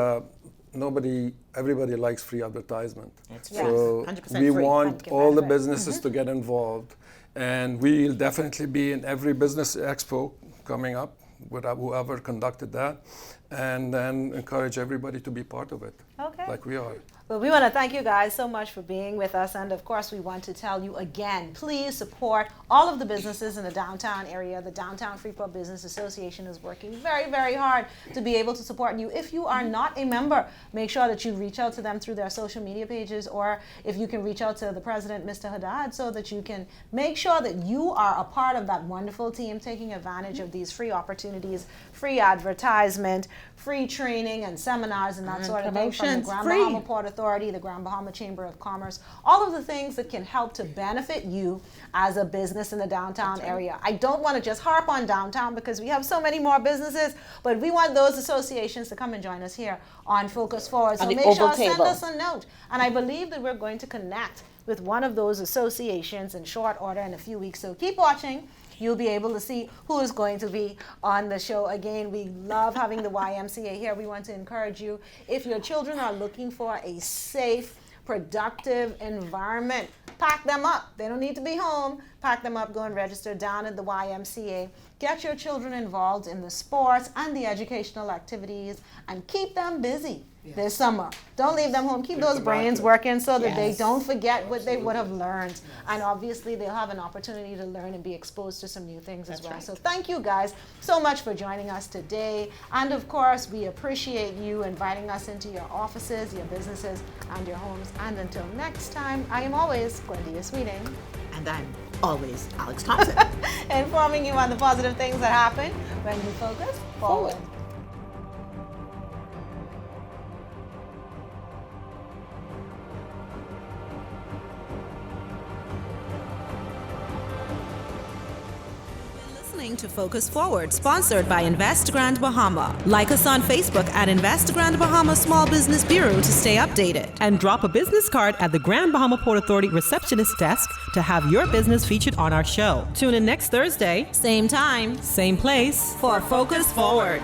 everybody likes free advertisement. So 100% we free. want all the businesses to get involved. And we'll definitely be in every business expo coming up with whoever conducted that, and then encourage everybody to be part of it, like we are. Well, we want to thank you guys so much for being with us. And of course, we want to tell you again, please support all of the businesses in the downtown area. The Downtown Freeport Business Association is working very, very hard to be able to support you. If you are not a member, make sure that you reach out to them through their social media pages, or if you can reach out to the president, Mr. Hadad, so that you can make sure that you are a part of that wonderful team taking advantage of these free opportunities, free advertisement, free training and seminars and that sort of thing from the Grand Bahama Port Authority, the Grand Bahama Chamber of Commerce, all of the things that can help to benefit you as a business in the downtown area. I don't want to just harp on downtown because we have so many more businesses, but we want those associations to come and join us here on Focus Forward. So make sure to send us a note. And I believe that we're going to connect with one of those associations in short order in a few weeks. So keep watching. You'll be able to see who is going to be on the show. Again, we love having the YMCA here. We want to encourage you, if your children are looking for a safe, productive environment, pack them up. They don't need to be home. Pack them up, go and register down at the YMCA. Get your children involved in the sports and the educational activities and keep them busy this summer. Don't leave them home. Keep those brains working so that they don't forget what they would have learned. And obviously they'll have an opportunity to learn and be exposed to some new things as well. So thank you guys so much for joining us today. And of course, we appreciate you inviting us into your offices, your businesses, and your homes. And until next time, I am always Glendia Sweeting. And I'm always Alex Thompson. Informing you on the positive things that happen when you focus forward. To Focus Forward, sponsored by Invest Grand Bahama. Like us on Facebook at Invest Grand Bahama Small Business Bureau to stay updated. And drop a business card at the Grand Bahama Port Authority receptionist desk to have your business featured on our show. Tune in next Thursday, Same time, same place, for Focus Forward.